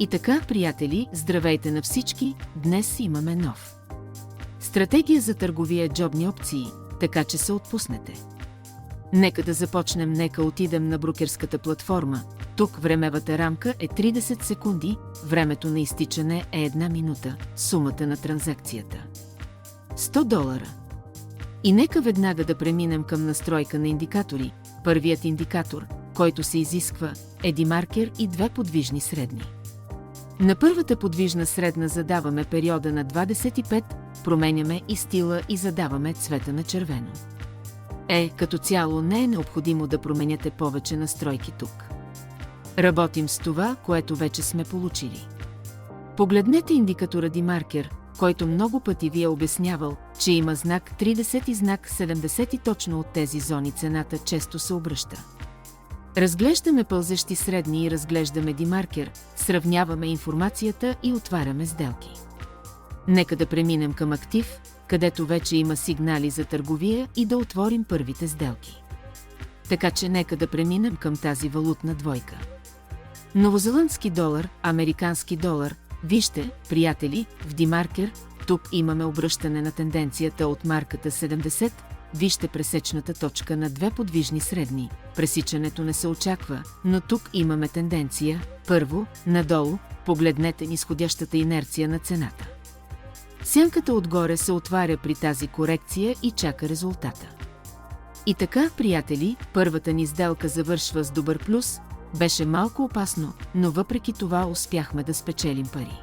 И така, приятели, здравейте на всички, днес имаме нов. Стратегия за търговия джобни опции, така че се отпуснете. Нека да започнем, нека отидем на брокерската платформа. Тук времевата рамка е 30 секунди, времето на изтичане е 1 минута, сумата на транзакцията $100. И нека веднага да преминем към настройка на индикатори. Първият индикатор, който се изисква, е демаркер и 2 подвижни средни. На първата подвижна средна задаваме периода на 25, променяме и стила и задаваме цвета на червено. Като цяло не е необходимо да променяте повече настройки тук. Работим с това, което вече сме получили. Погледнете индикатора демаркер, който много пъти ви е обяснявал, че има знак 30 и знак 70 и точно от тези зони цената често се обръща. Разглеждаме пълзещи средни и разглеждаме демаркер, сравняваме информацията и отваряме сделки. Нека да преминем към актив, където вече има сигнали за търговия и да отворим първите сделки. Така че нека да преминем към тази валутна двойка. Новозеландски долар, американски долар. Вижте, приятели, в демаркер, тук имаме обръщане на тенденцията от марката 70, вижте пресечната точка на 2 подвижни средни. Пресичането не се очаква, но тук имаме тенденция, първо, надолу, погледнете низходящата инерция на цената. Сянката отгоре се отваря при тази корекция и чака резултата. И така, приятели, първата ни сделка завършва с добър плюс, беше малко опасно, но въпреки това успяхме да спечелим пари.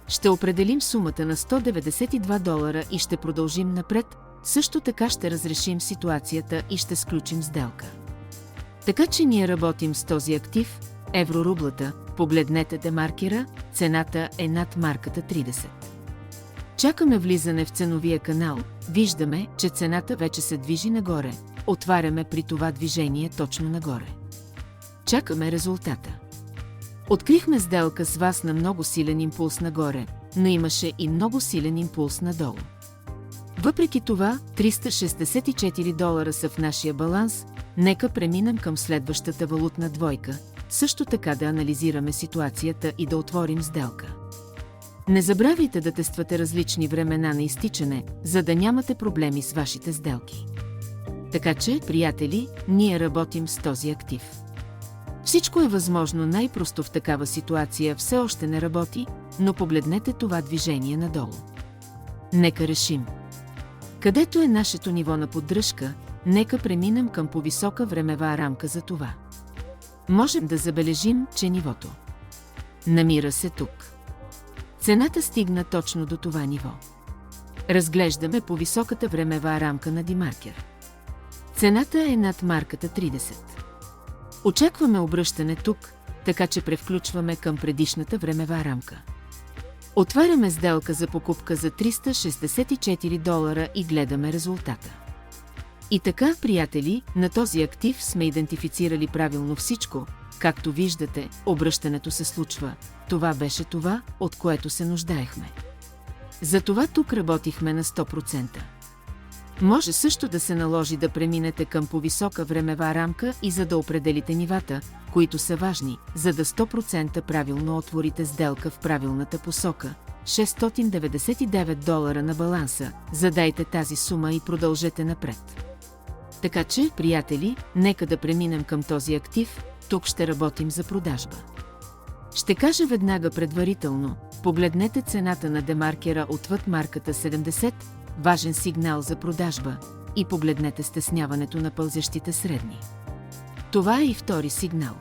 Ще определим сумата на $192 и ще продължим напред, също така ще разрешим ситуацията и ще сключим сделка. Така че ние работим с този актив, еврорублата, погледнете демаркера, цената е над марката 30. Чакаме влизане в ценовия канал, виждаме, че цената вече се движи нагоре, отваряме при това движение точно нагоре. Чакаме резултата. Открихме сделка с вас на много силен импулс нагоре, но имаше и много силен импулс надолу. Въпреки това, $364 са в нашия баланс, нека преминем към следващата валутна двойка, също така да анализираме ситуацията и да отворим сделка. Не забравяйте да тествате различни времена на изтичане, за да нямате проблеми с вашите сделки. Така че, приятели, ние работим с този актив. Всичко е възможно най-просто в такава ситуация, все още не работи, но погледнете това движение надолу. Нека решим. Където е нашето ниво на поддръжка, нека преминем към по-висока времева рамка за това. Можем да забележим, че нивото намира се тук. Цената стигна точно до това ниво. Разглеждаме по-високата времева рамка на демаркер. Цената е над марката 30. Очакваме обръщане тук, така че превключваме към предишната времева рамка. Отваряме сделка за покупка за $364 и гледаме резултата. И така, приятели, на този актив сме идентифицирали правилно всичко, както виждате, обръщането се случва. Това беше това, от което се нуждаехме. Затова тук работихме на 100%. Може също да се наложи да преминете към по-висока времева рамка и за да определите нивата, които са важни, за да 100% правилно отворите сделка в правилната посока. $699 на баланса, задайте тази сума и продължете напред. Така че, приятели, нека да преминем към този актив, тук ще работим за продажба. Ще кажа веднага предварително, погледнете цената на демаркера отвъд марката 70, важен сигнал за продажба, и погледнете стесняването на пълзящите средни. Това е и втори сигнал.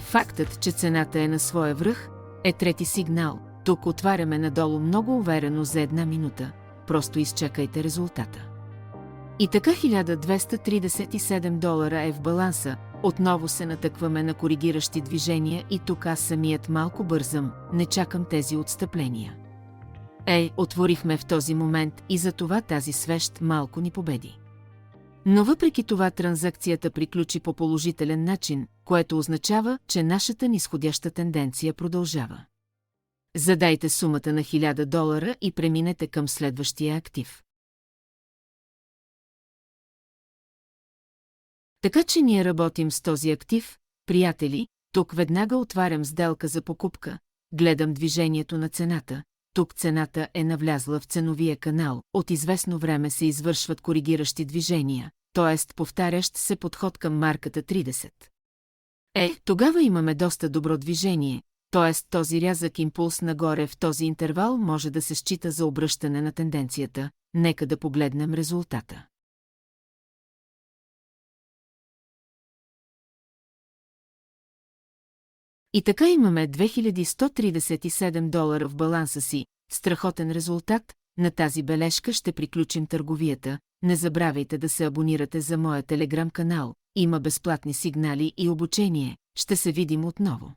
Фактът, че цената е на своя връх, е трети сигнал. Тук отваряме надолу много уверено за 1 минута, просто изчакайте резултата. И така $1237 е в баланса, отново се натъкваме на коригиращи движения и тук аз самият малко бързам, не чакам тези отстъпления. Отворихме в този момент и за това тази свещ малко ни победи. Но въпреки това транзакцията приключи по положителен начин, което означава, че нашата низходяща тенденция продължава. Задайте сумата на $1000 и преминете към следващия актив. Така че ние работим с този актив, приятели, Тук веднага отварям сделка за покупка, гледам движението на цената. Тук цената е навлязла в ценовия канал, от известно време се извършват коригиращи движения, т.е. повтарящ се подход към марката 30. Тогава имаме доста добро движение, т.е. този рязък импулс нагоре в този интервал може да се счита за обръщане на тенденцията. Нека да погледнем резултата. И така имаме $2137 в баланса си, страхотен резултат. На тази бележка ще приключим търговията. Не забравяйте да се абонирате за моя телеграм канал, има безплатни сигнали и обучение. Ще се видим отново.